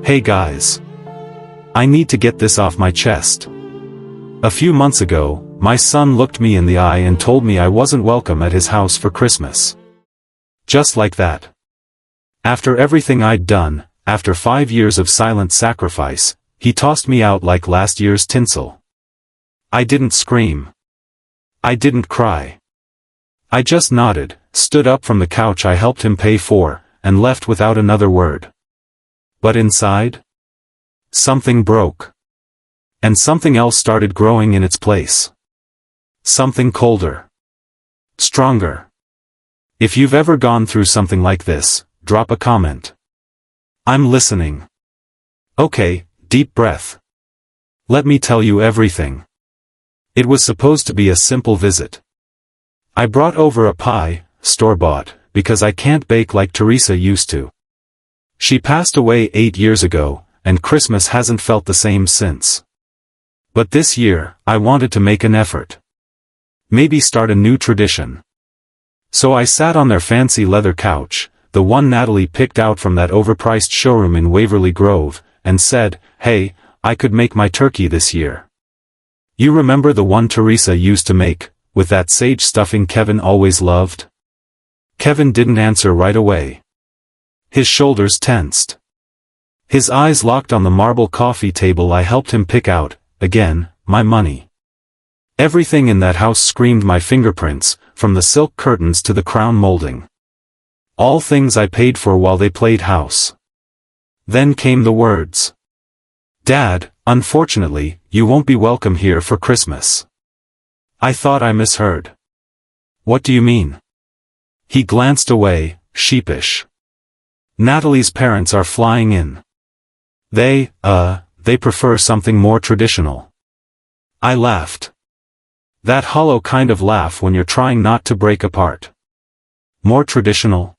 Hey guys. I need to get this off my chest. A few months ago, my son looked me in the eye and told me I wasn't welcome at his house for Christmas. Just like that. After everything I'd done, after 5 years of silent sacrifice, he tossed me out like last year's tinsel. I didn't scream. I didn't cry. I just nodded, stood up from the couch I helped him pay for, and left without another word. But inside? Something broke. And something else started growing in its place. Something colder. Stronger. If you've ever gone through something like this, drop a comment. I'm listening. Okay, deep breath. Let me tell you everything. It was supposed to be a simple visit. I brought over a pie, store-bought, because I can't bake like Teresa used to. She passed away 8 years ago, and Christmas hasn't felt the same since. But this year, I wanted to make an effort. Maybe start a new tradition. So I sat on their fancy leather couch, the one Natalie picked out from that overpriced showroom in Waverly Grove, and said, "Hey, I could make my turkey this year. You remember the one Teresa used to make, with that sage stuffing Kevin always loved?" Kevin didn't answer right away. His shoulders tensed. His eyes locked on the marble coffee table I helped him pick out, again, my money. Everything in that house screamed my fingerprints, from the silk curtains to the crown molding. All things I paid for while they played house. Then came the words. "Dad, unfortunately, you won't be welcome here for Christmas." I thought I misheard. "What do you mean?" He glanced away, sheepish. "Natalie's parents are flying in. They prefer something more traditional." I laughed. That hollow kind of laugh when you're trying not to break apart. More traditional?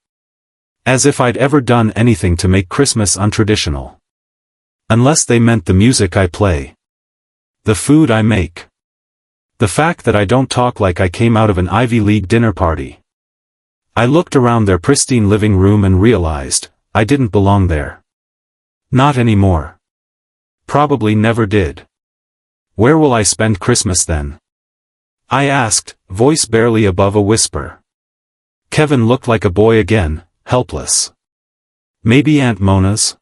As if I'd ever done anything to make Christmas untraditional. Unless they meant the music I play. The food I make. The fact that I don't talk like I came out of an Ivy League dinner party. I looked around their pristine living room and realized, I didn't belong there. Not anymore. Probably never did. Where will I spend Christmas then? I asked, voice barely above a whisper. Kevin looked like a boy again, helpless. Maybe Aunt Mona's?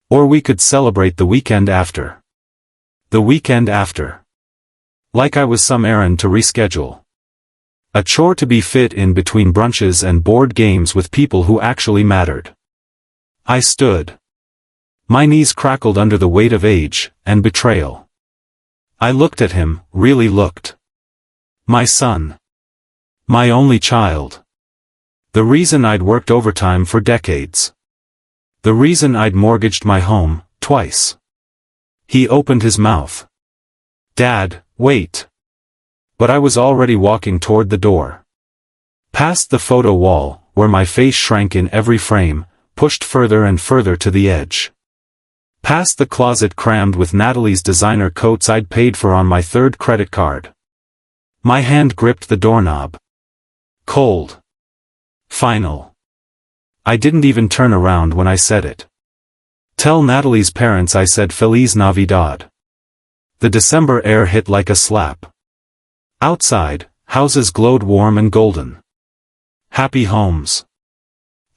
Or we could celebrate the weekend after. The weekend after. Like I was some errand to reschedule. A chore to be fit in between brunches and board games with people who actually mattered. I stood. My knees crackled under the weight of age, and betrayal. I looked at him, really looked. My son. My only child. The reason I'd worked overtime for decades. The reason I'd mortgaged my home, twice. He opened his mouth. "Dad, wait." But I was already walking toward the door. Past the photo wall, where my face shrank in every frame, pushed further and further to the edge. Past the closet crammed with Natalie's designer coats I'd paid for on my 3rd credit card. My hand gripped the doorknob. Cold. Final. I didn't even turn around when I said it. "Tell Natalie's parents I said Feliz Navidad." The December air hit like a slap. Outside, houses glowed warm and golden. Happy homes.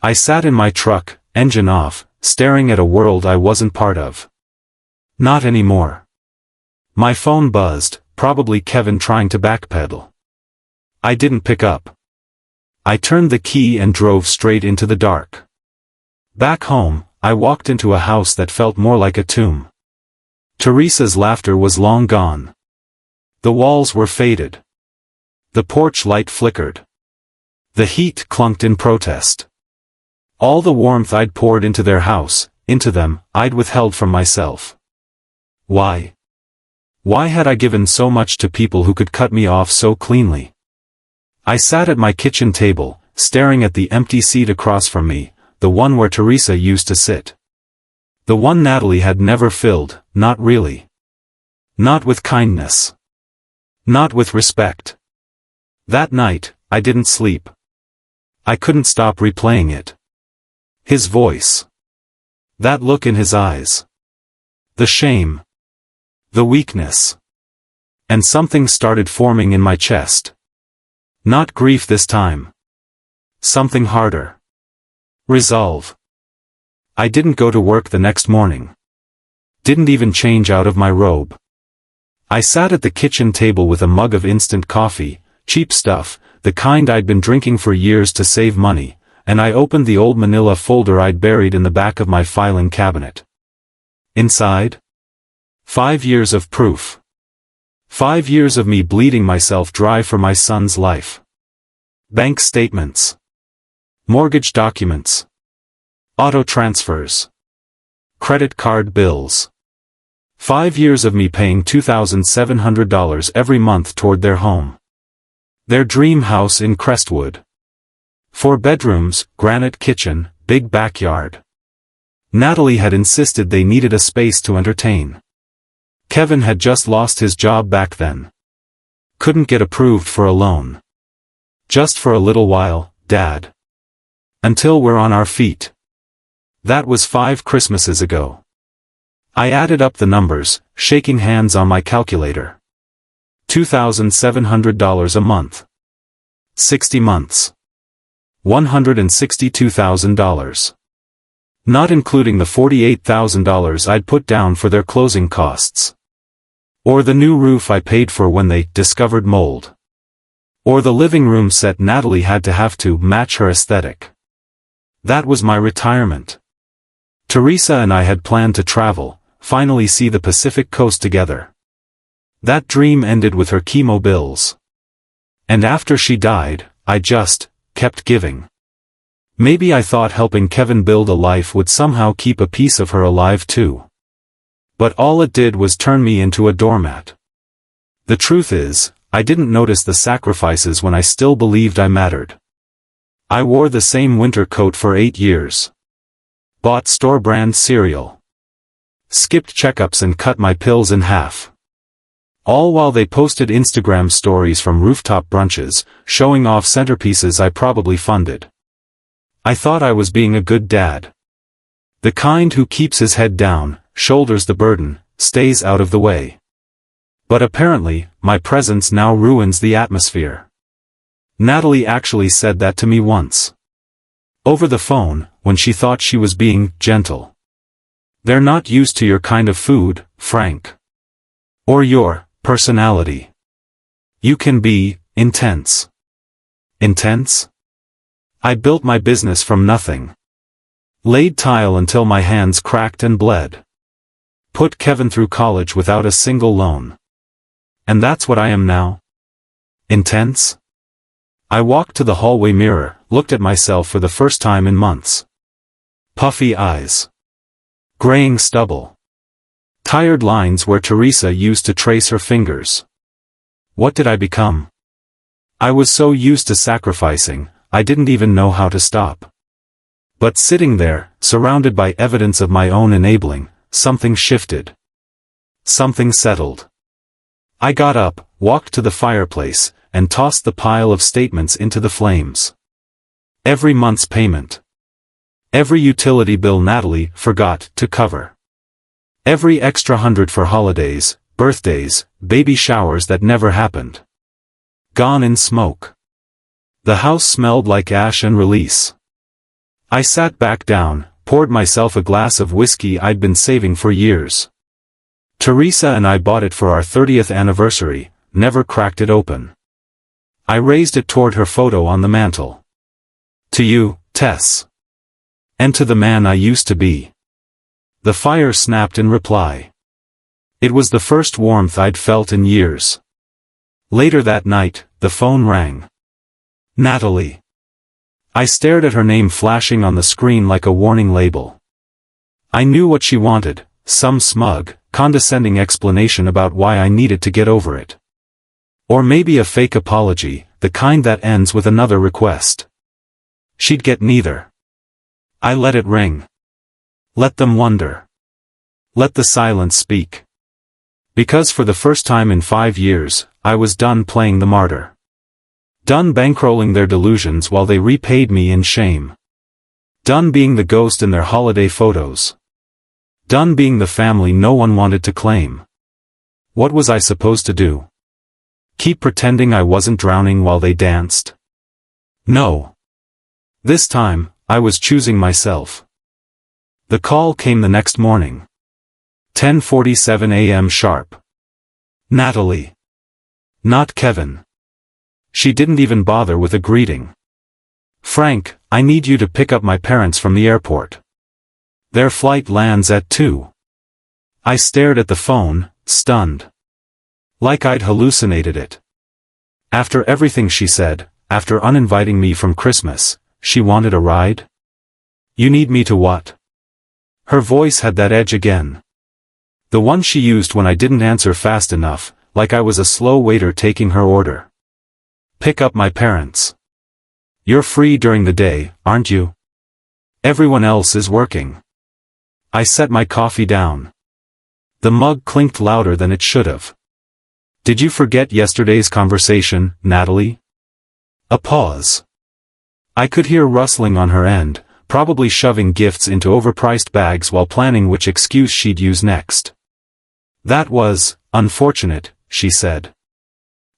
I sat in my truck, engine off, staring at a world I wasn't part of. Not anymore. My phone buzzed, probably Kevin trying to backpedal. I didn't pick up. I turned the key and drove straight into the dark. Back home, I walked into a house that felt more like a tomb. Teresa's laughter was long gone. The walls were faded. The porch light flickered. The heat clunked in protest. All the warmth I'd poured into their house, into them, I'd withheld from myself. Why? Why had I given so much to people who could cut me off so cleanly? I sat at my kitchen table, staring at the empty seat across from me, the one where Teresa used to sit. The one Natalie had never filled, not really. Not with kindness. Not with respect. That night, I didn't sleep. I couldn't stop replaying it. His voice. That look in his eyes. The shame. The weakness. And something started forming in my chest. Not grief this time. Something harder. Resolve. I didn't go to work the next morning. Didn't even change out of my robe. I sat at the kitchen table with a mug of instant coffee, cheap stuff, the kind I'd been drinking for years to save money, and I opened the old manila folder I'd buried in the back of my filing cabinet. Inside? 5 years of proof. 5 years of me bleeding myself dry for my son's life. Bank statements. Mortgage documents. Auto transfers. Credit card bills. 5 years of me paying $2,700 every month toward their home. Their dream house in Crestwood. 4 bedrooms, granite kitchen, big backyard. Natalie had insisted they needed a space to entertain. Kevin had just lost his job back then. Couldn't get approved for a loan. Just for a little while, Dad. Until we're on our feet. That was 5 Christmases ago. I added up the numbers, shaking hands on my calculator. $2,700 a month. 60 months. $162,000. Not including the $48,000 I'd put down for their closing costs. Or the new roof I paid for when they discovered mold. Or the living room set Natalie had to have to match her aesthetic. That was my retirement. Teresa and I had planned to travel, finally see the Pacific coast together. That dream ended with her chemo bills. And after she died, I just kept giving. Maybe I thought helping Kevin build a life would somehow keep a piece of her alive too. But all it did was turn me into a doormat. The truth is, I didn't notice the sacrifices when I still believed I mattered. I wore the same winter coat for 8 years. Bought store-brand cereal. Skipped checkups and cut my pills in half. All while they posted Instagram stories from rooftop brunches, showing off centerpieces I probably funded. I thought I was being a good dad. The kind who keeps his head down, shoulders the burden, stays out of the way. But apparently, my presence now ruins the atmosphere. Natalie actually said that to me once. Over the phone, when she thought she was being gentle. They're not used to your kind of food, Frank. Or your personality. You can be intense. Intense? I built my business from nothing. Laid tile until my hands cracked and bled. Put Kevin through college without a single loan. And that's what I am now? Intense? I walked to the hallway mirror, looked at myself for the first time in months. Puffy eyes. Graying stubble. Tired lines where Teresa used to trace her fingers. What did I become? I was so used to sacrificing, I didn't even know how to stop. But sitting there, surrounded by evidence of my own enabling, something shifted. Something settled. I got up, walked to the fireplace, and tossed the pile of statements into the flames. Every month's payment. Every utility bill Natalie forgot to cover. Every extra $100 for holidays, birthdays, baby showers that never happened. Gone in smoke. The house smelled like ash and release. I sat back down, poured myself a glass of whiskey I'd been saving for years. Teresa and I bought it for our 30th anniversary, never cracked it open. I raised it toward her photo on the mantel. To you, Tess. And to the man I used to be. The fire snapped in reply. It was the first warmth I'd felt in years. Later that night, the phone rang. Natalie. I stared at her name flashing on the screen like a warning label. I knew what she wanted, some smug, condescending explanation about why I needed to get over it. Or maybe a fake apology, the kind that ends with another request. She'd get neither. I let it ring. Let them wonder. Let the silence speak. Because for the first time in 5 years, I was done playing the martyr. Done bankrolling their delusions while they repaid me in shame. Done being the ghost in their holiday photos. Done being the family no one wanted to claim. What was I supposed to do? Keep pretending I wasn't drowning while they danced? No. This time, I was choosing myself. The call came the next morning. 10:47 a.m. sharp. Natalie. Not Kevin. She didn't even bother with a greeting. Frank, I need you to pick up my parents from the airport. Their flight lands at 2. I stared at the phone, stunned. Like I'd hallucinated it. After everything she said, after uninviting me from Christmas, she wanted a ride? You need me to what? Her voice had that edge again. The one she used when I didn't answer fast enough, like I was a slow waiter taking her order. Pick up my parents. You're free during the day, aren't you? Everyone else is working. I set my coffee down. The mug clinked louder than it should have. Did you forget yesterday's conversation, Natalie? A pause. I could hear rustling on her end, probably shoving gifts into overpriced bags while planning which excuse she'd use next. That was unfortunate, she said.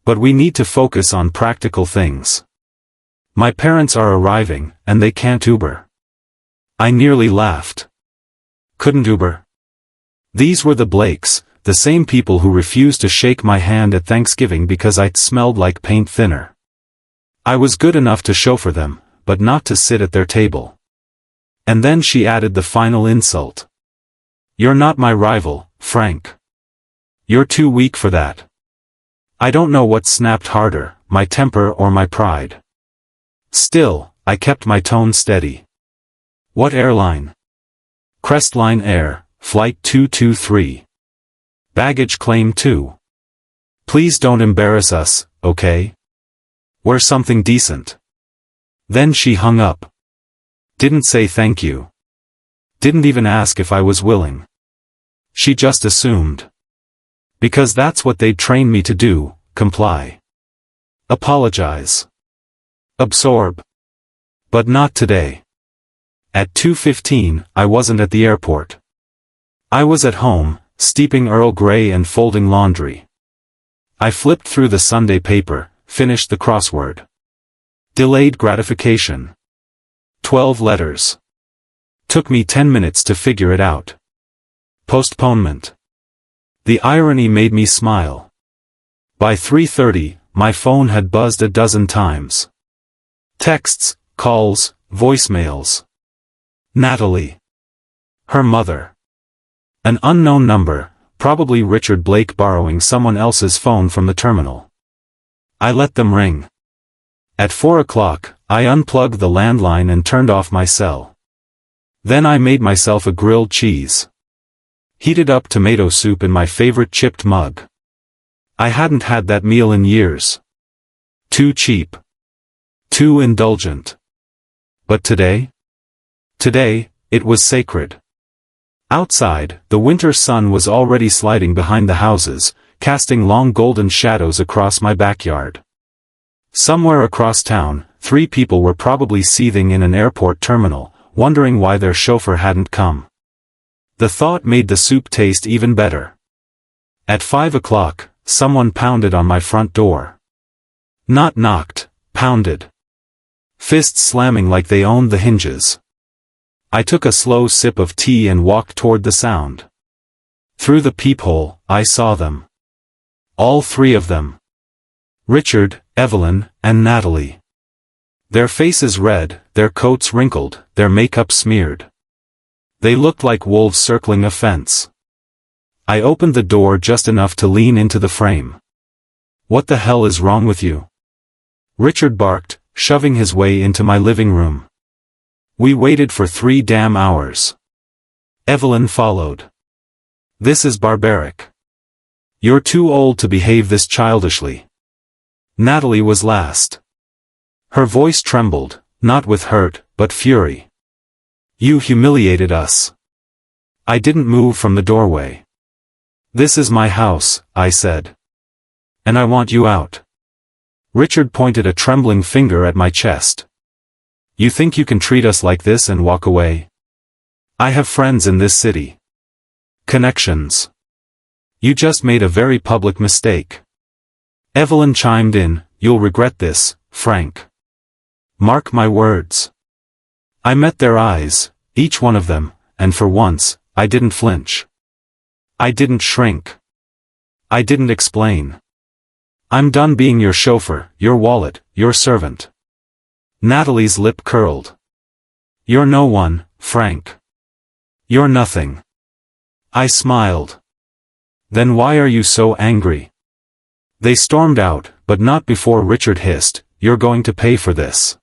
But we need to focus on practical things. My parents are arriving, and they can't Uber. I nearly laughed. Couldn't Uber? These were the Blakes, the same people who refused to shake my hand at Thanksgiving because I smelled like paint thinner. I was good enough to chauffeur them, but not to sit at their table. And then she added the final insult. You're not my rival, Frank. You're too weak for that. I don't know what snapped harder, my temper or my pride. Still, I kept my tone steady. What airline? Crestline Air, Flight 223. Baggage claim 2. Please don't embarrass us, okay? We're something decent. Then she hung up. Didn't say thank you. Didn't even ask if I was willing. She just assumed. Because that's what they'd trained me to do, comply. Apologize. Absorb. But not today. At 2:15, I wasn't at the airport. I was at home, steeping Earl Grey and folding laundry. I flipped through the Sunday paper, finished the crossword. Delayed gratification. 12 letters. Took me 10 minutes to figure it out. Postponement. The irony made me smile. By 3:30, my phone had buzzed a dozen times. Texts, calls, voicemails. Natalie. Her mother. An unknown number, probably Richard Blake borrowing someone else's phone from the terminal. I let them ring. At 4 o'clock, I unplugged the landline and turned off my cell. Then I made myself a grilled cheese. Heated up tomato soup in my favorite chipped mug. I hadn't had that meal in years. Too cheap. Too indulgent. But today? Today, it was sacred. Outside, the winter sun was already sliding behind the houses, casting long golden shadows across my backyard. Somewhere across town, 3 people were probably seething in an airport terminal, wondering why their chauffeur hadn't come. The thought made the soup taste even better. At 5 o'clock, someone pounded on my front door. Not knocked, pounded. Fists slamming like they owned the hinges. I took a slow sip of tea and walked toward the sound. Through the peephole, I saw them. All 3 of them. Richard, Evelyn, and Natalie. Their faces red, their coats wrinkled, their makeup smeared. They looked like wolves circling a fence. I opened the door just enough to lean into the frame. What the hell is wrong with you? Richard barked, shoving his way into my living room. We waited for 3 damn hours. Evelyn followed. This is barbaric. You're too old to behave this childishly. Natalie was last. Her voice trembled, not with hurt, but fury. You humiliated us. I didn't move from the doorway. This is my house, I said. And I want you out. Richard pointed a trembling finger at my chest. You think you can treat us like this and walk away? I have friends in this city. Connections. You just made a very public mistake. Evelyn chimed in, you'll regret this, Frank. Mark my words. I met their eyes, each one of them, and for once, I didn't flinch. I didn't shrink. I didn't explain. I'm done being your chauffeur, your wallet, your servant. Natalie's lip curled. You're no one, Frank. You're nothing. I smiled. Then why are you so angry? They stormed out, but not before Richard hissed, you're going to pay for this.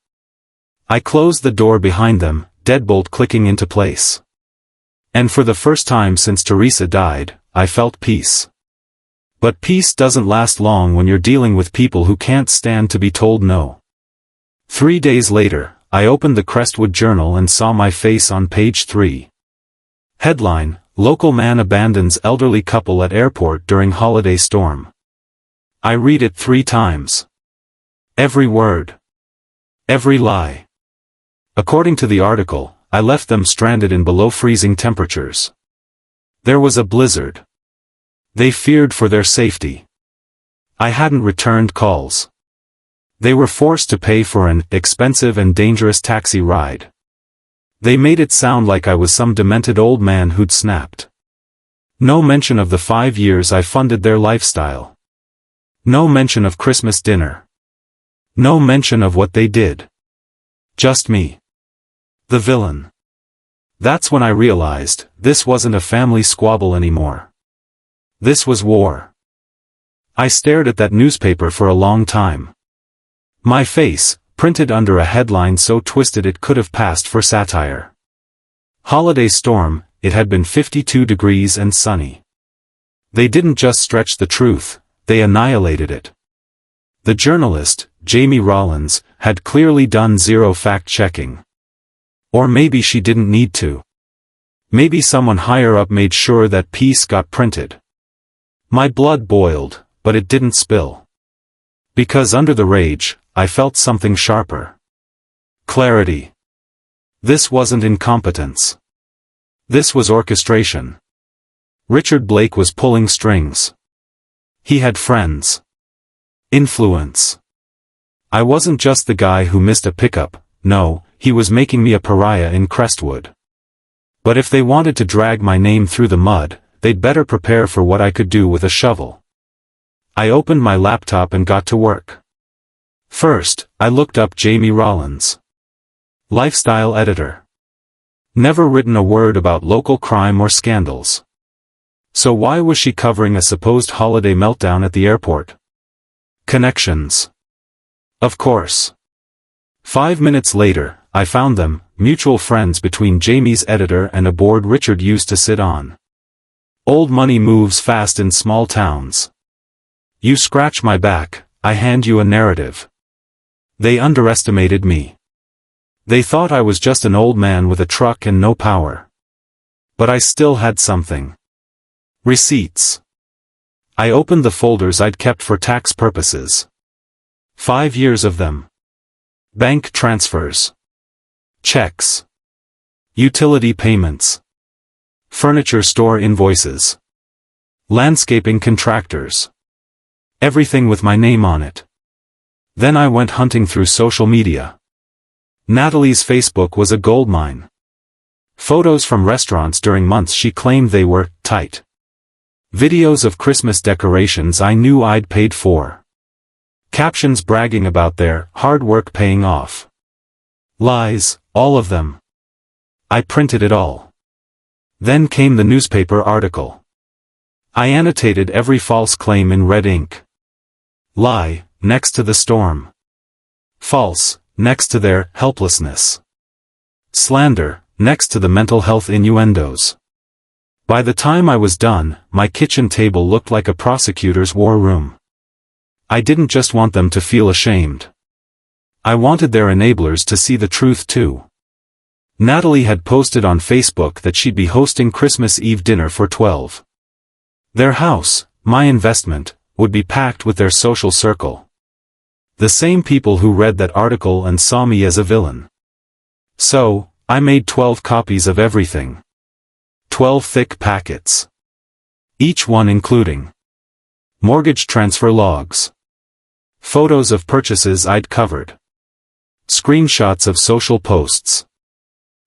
I closed the door behind them, deadbolt clicking into place. And for the first time since Teresa died, I felt peace. But peace doesn't last long when you're dealing with people who can't stand to be told no. 3 days later, I opened the Crestwood Journal and saw my face on page 3. Headline, Local man abandons elderly couple at airport during holiday storm. I read it 3 times. Every word. Every lie. According to the article, I left them stranded in below freezing temperatures. There was a blizzard. They feared for their safety. I hadn't returned calls. They were forced to pay for an expensive and dangerous taxi ride. They made it sound like I was some demented old man who'd snapped. No mention of the 5 years I funded their lifestyle. No mention of Christmas dinner. No mention of what they did. Just me. The villain. That's when I realized, this wasn't a family squabble anymore. This was war. I stared at that newspaper for a long time. My face, printed under a headline so twisted it could have passed for satire. Holiday storm, it had been 52 degrees and sunny. They didn't just stretch the truth, they annihilated it. The journalist, Jamie Rollins, had clearly done zero fact-checking. Or maybe she didn't need to. Maybe someone higher up made sure that piece got printed. My blood boiled, but it didn't spill. Because under the rage, I felt something sharper. Clarity. This wasn't incompetence. This was orchestration. Richard Blake was pulling strings. He had friends. Influence. I wasn't just the guy who missed a pickup, no, he was making me a pariah in Crestwood. But if they wanted to drag my name through the mud, they'd better prepare for what I could do with a shovel. I opened my laptop and got to work. First, I looked up Jamie Rollins. Lifestyle editor. Never written a word about local crime or scandals. So why was she covering a supposed holiday meltdown at the airport? Connections. Of course. 5 minutes later, I found them, mutual friends between Jamie's editor and a board Richard used to sit on. Old money moves fast in small towns. You scratch my back, I hand you a narrative. They underestimated me. They thought I was just an old man with a truck and no power. But I still had something. Receipts. I opened the folders I'd kept for tax purposes. 5 years of them. Bank transfers. Checks. Utility payments. Furniture store invoices. Landscaping contractors. Everything with my name on it. Then I went hunting through social media. Natalie's Facebook was a goldmine. Photos from restaurants during months she claimed they were tight. Videos of Christmas decorations I knew I'd paid for. Captions bragging about their hard work paying off. Lies, all of them. I printed it all. Then came the newspaper article. I annotated every false claim in red ink. Lie, next to the storm. False, next to their helplessness. Slander, next to the mental health innuendos. By the time I was done, my kitchen table looked like a prosecutor's war room. I didn't just want them to feel ashamed. I wanted their enablers to see the truth too. Natalie had posted on Facebook that she'd be hosting Christmas Eve dinner for 12. Their house, my investment, would be packed with their social circle. The same people who read that article and saw me as a villain. So, I made 12 copies of everything. 12 thick packets. Each one including mortgage transfer logs, photos of purchases I'd covered, screenshots of social posts,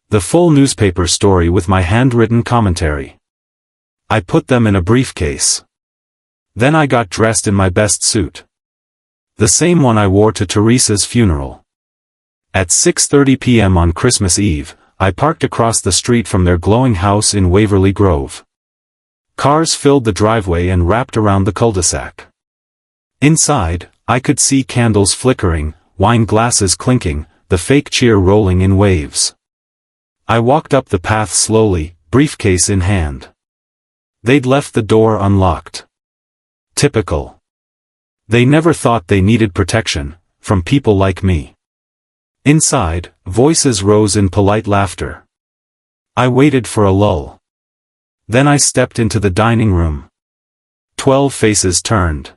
the full newspaper story with my handwritten commentary. I put them in a briefcase. Then I got dressed in my best suit. The same one I wore to Teresa's funeral. At 6:30 p.m. on Christmas Eve, I parked across the street from their glowing house in Waverly Grove. Cars filled the driveway and wrapped around the cul-de-sac. Inside, I could see candles flickering, wine glasses clinking, the fake cheer rolling in waves. I walked up the path slowly, briefcase in hand. They'd left the door unlocked. Typical. They never thought they needed protection from people like me. Inside, voices rose in polite laughter. I waited for a lull. Then I stepped into the dining room. 12 faces turned.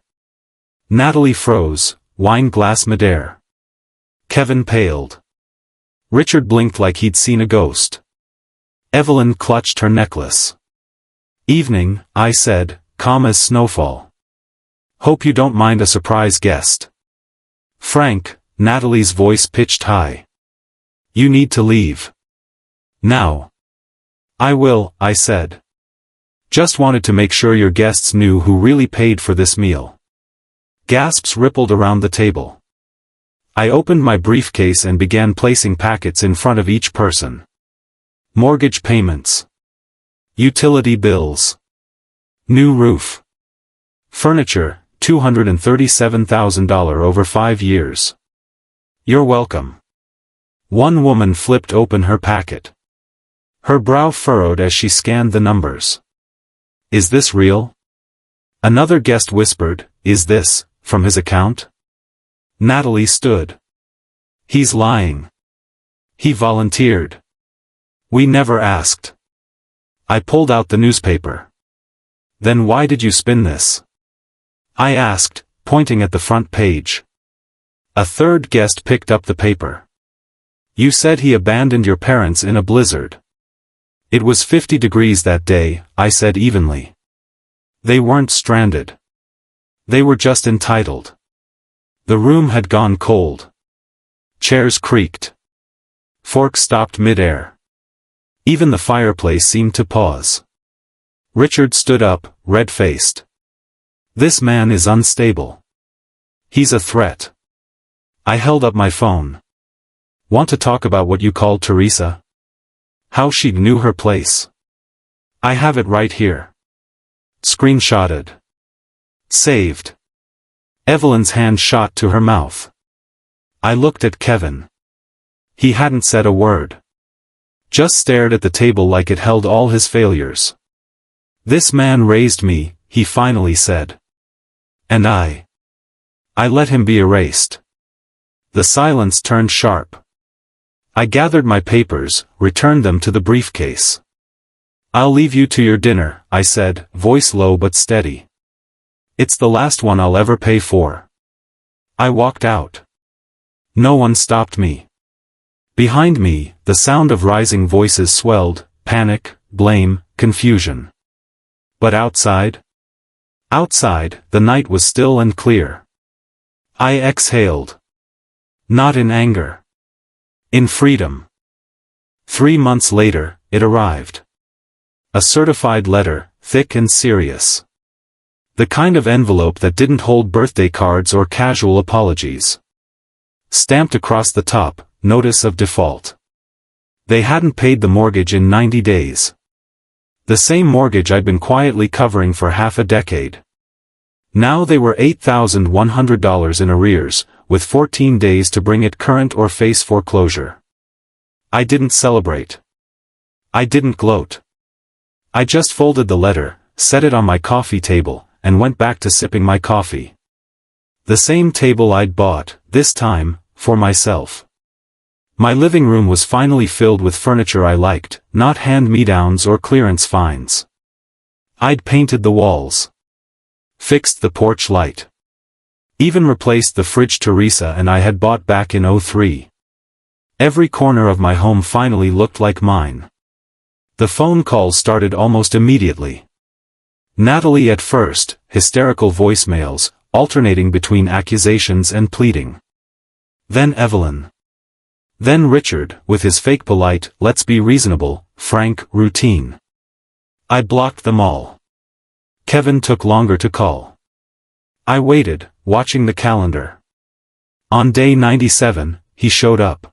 Natalie froze, wine glass midair. Kevin paled. Richard blinked like he'd seen a ghost. Evelyn clutched her necklace. Evening, I said, calm as snowfall. Hope you don't mind a surprise guest. Frank, Natalie's voice pitched high. You need to leave. Now. I will, I said. Just wanted to make sure your guests knew who really paid for this meal. Gasps rippled around the table. I opened my briefcase and began placing packets in front of each person. Mortgage payments. Utility bills. New roof. Furniture, $237,000 over 5 years. You're welcome. One woman flipped open her packet. Her brow furrowed as she scanned the numbers. Is this real? Another guest whispered, is this, from his account? Natalie stood. He's lying. He volunteered. We never asked. I pulled out the newspaper. Then why did you spin this? I asked, pointing at the front page. A third guest picked up the paper. You said he abandoned your parents in a blizzard. It was 50 degrees that day, I said evenly. They weren't stranded. They were just entitled. The room had gone cold. Chairs creaked. Forks stopped midair. Even the fireplace seemed to pause. Richard stood up, red-faced. This man is unstable. He's a threat. I held up my phone. Want to talk about what you called Teresa? How she knew her place? I have it right here. Screenshotted. Saved. Evelyn's hand shot to her mouth. I looked at Kevin. He hadn't said a word. Just stared at the table like it held all his failures. This man raised me, he finally said. And I let him be erased. The silence turned sharp. I gathered my papers, returned them to the briefcase. I'll leave you to your dinner, I said, voice low but steady. It's the last one I'll ever pay for. I walked out. No one stopped me. Behind me, the sound of rising voices swelled, panic, blame, confusion. But outside? Outside, the night was still and clear. I exhaled. Not in anger. In freedom. 3 months later, it arrived. A certified letter, thick and serious. The kind of envelope that didn't hold birthday cards or casual apologies. Stamped across the top, notice of default. They hadn't paid the mortgage in 90 days. The same mortgage I'd been quietly covering for half a decade. Now they were $8,100 in arrears, with 14 days to bring it current or face foreclosure. I didn't celebrate. I didn't gloat. I just folded the letter, set it on my coffee table, and went back to sipping my coffee. The same table I'd bought, this time, for myself. My living room was finally filled with furniture I liked, not hand-me-downs or clearance finds. I'd painted the walls. Fixed the porch light. Even replaced the fridge Teresa and I had bought back in '03. Every corner of my home finally looked like mine. The phone calls started almost immediately. Natalie at first, hysterical voicemails, alternating between accusations and pleading. Then Evelyn. Then Richard, with his fake polite, let's be reasonable, frank, routine. I blocked them all. Kevin took longer to call. I waited, watching the calendar. On day 97, he showed up.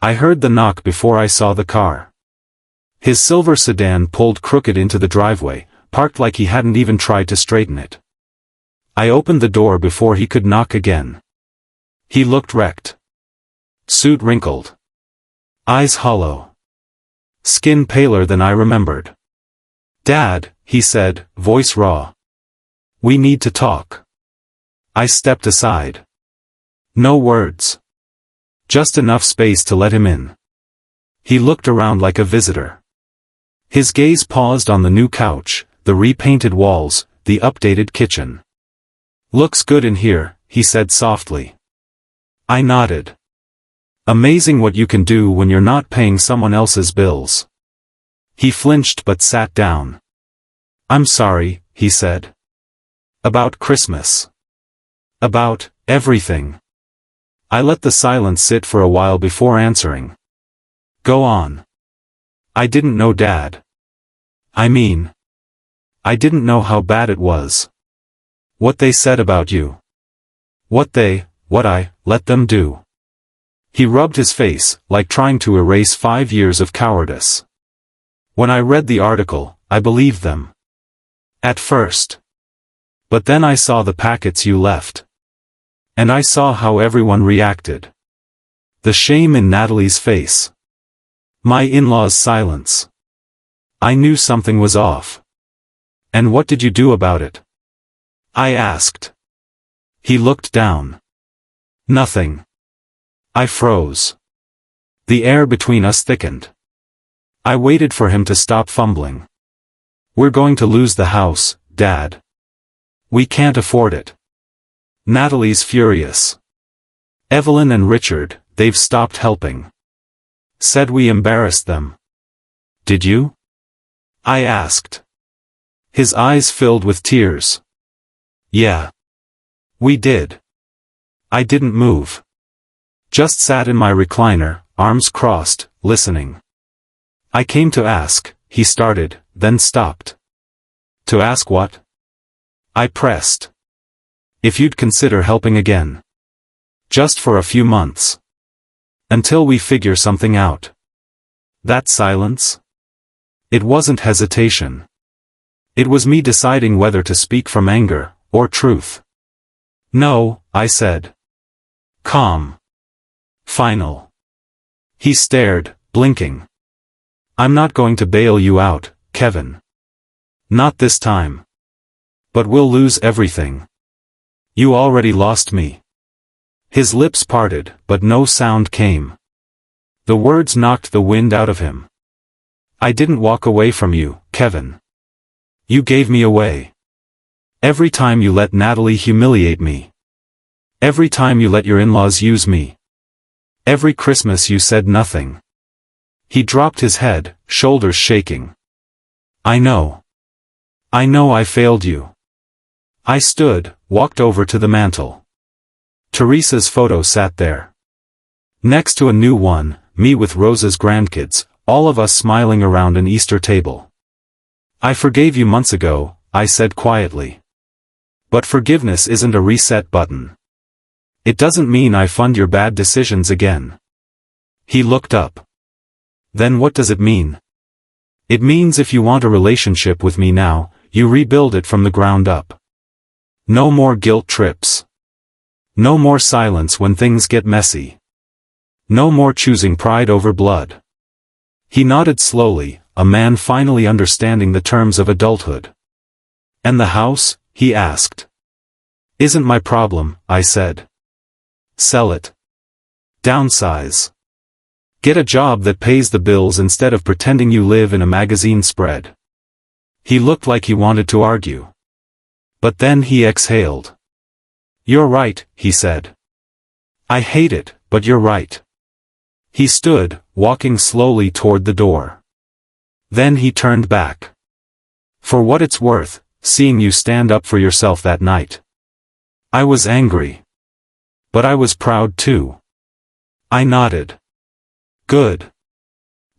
I heard the knock before I saw the car. His silver sedan pulled crooked into the driveway, parked like he hadn't even tried to straighten it. I opened the door before he could knock again. He looked wrecked. Suit wrinkled. Eyes hollow. Skin paler than I remembered. "Dad," he said, voice raw. "We need to talk." I stepped aside. No words. Just enough space to let him in. He looked around like a visitor. His gaze paused on the new couch, the repainted walls, the updated kitchen. "Looks good in here," he said softly. I nodded. "Amazing what you can do when you're not paying someone else's bills." He flinched but sat down. "I'm sorry," he said. "About Christmas. About everything." I let the silence sit for a while before answering. "Go on." "I didn't know, Dad. I mean, I didn't know how bad it was. What they said about you. What I let them do." He rubbed his face, like trying to erase 5 years of cowardice. "When I read the article, I believed them. At first. But then I saw the packets you left. And I saw how everyone reacted. The shame in Natalie's face. My in-laws' silence. I knew something was off." "And what did you do about it?" I asked. He looked down. "Nothing." I froze. The air between us thickened. I waited for him to stop fumbling. "We're going to lose the house, Dad. We can't afford it. Natalie's furious. Evelyn and Richard, they've stopped helping. Said we embarrassed them." "Did you?" I asked. His eyes filled with tears. "Yeah. We did. I didn't move. Just sat in my recliner, arms crossed, listening. I came to ask," he started, then stopped. "To ask what?" I pressed. "If you'd consider helping again. Just for a few months. Until we figure something out." That silence? It wasn't hesitation. It was me deciding whether to speak from anger, or truth. "No," I said. Calm. Final. He stared, blinking. "I'm not going to bail you out, Kevin. Not this time. But we'll lose everything. You already lost me." His lips parted, but no sound came. The words knocked the wind out of him. "I didn't walk away from you, Kevin. You gave me away. Every time you let Natalie humiliate me. Every time you let your in-laws use me. Every Christmas you said nothing." He dropped his head, shoulders shaking. "I know. I know I failed you." I stood, walked over to the mantel. Teresa's photo sat there. Next to a new one, me with Rosa's grandkids, all of us smiling around an Easter table. "I forgave you months ago," I said quietly. "But forgiveness isn't a reset button. It doesn't mean I fund your bad decisions again." He looked up. "Then what does it mean?" "It means if you want a relationship with me now, you rebuild it from the ground up. No more guilt trips. No more silence when things get messy. No more choosing pride over blood." He nodded slowly, a man finally understanding the terms of adulthood. "And the house?" he asked. "Isn't my problem," I said. "Sell it. Downsize. Get a job that pays the bills instead of pretending you live in a magazine spread." He looked like he wanted to argue. But then he exhaled. "You're right," he said. "I hate it, but you're right." He stood, walking slowly toward the door. Then he turned back. "For what it's worth, seeing you stand up for yourself that night. I was angry. But I was proud too. I nodded. Good.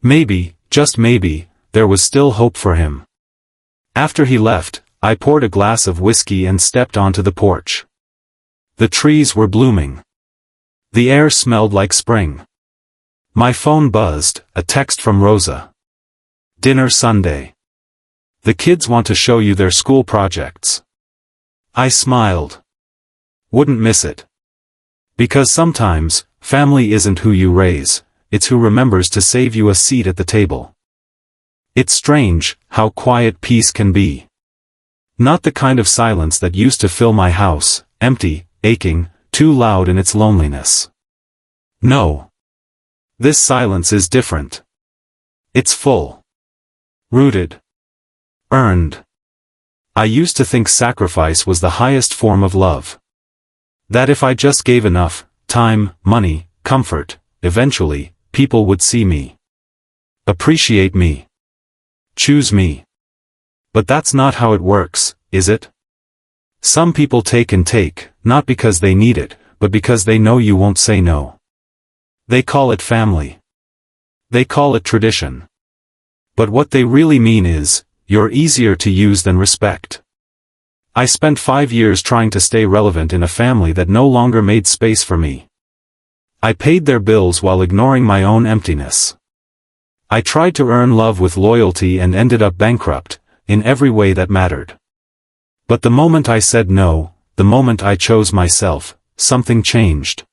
Maybe, just maybe, there was still hope for him. After he left, I poured a glass of whiskey and stepped onto the porch. The trees were blooming. The air smelled like spring. My phone buzzed, a text from Rosa. Dinner Sunday. The kids want to show you their school projects. I smiled. Wouldn't miss it. Because sometimes, family isn't who you raise, it's who remembers to save you a seat at the table. It's strange, how quiet peace can be. Not the kind of silence that used to fill my house, empty, aching, too loud in its loneliness. No. This silence is different. It's full. Rooted. Earned. I used to think sacrifice was the highest form of love. That if I just gave enough, time, money, comfort, eventually, people would see me. Appreciate me. Choose me. But that's not how it works, is it? Some people take and take, not because they need it, but because they know you won't say no. They call it family. They call it tradition. But what they really mean is, you're easier to use than respect. I spent 5 years trying to stay relevant in a family that no longer made space for me. I paid their bills while ignoring my own emptiness. I tried to earn love with loyalty and ended up bankrupt, in every way that mattered. But the moment I said no, the moment I chose myself, something changed.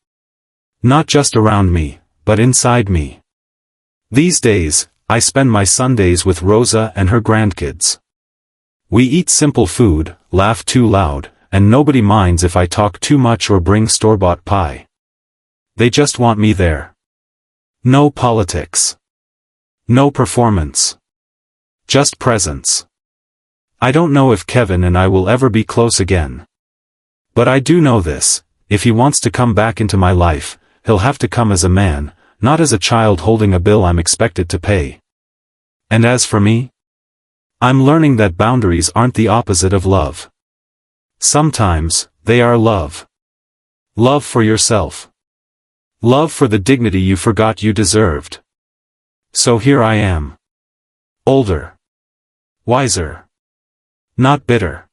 Not just around me, but inside me. These days, I spend my Sundays with Rosa and her grandkids. We eat simple food, laugh too loud, and nobody minds if I talk too much or bring store-bought pie. They just want me there. No politics. No performance. Just presence. I don't know if Kevin and I will ever be close again. But I do know this, if he wants to come back into my life, he'll have to come as a man, not as a child holding a bill I'm expected to pay. And as for me? I'm learning that boundaries aren't the opposite of love. Sometimes, they are love. Love for yourself. Love for the dignity you forgot you deserved. So here I am. Older. Wiser. Not bitter.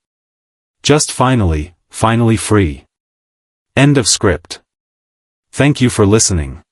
Just finally free. End of script. Thank you for listening.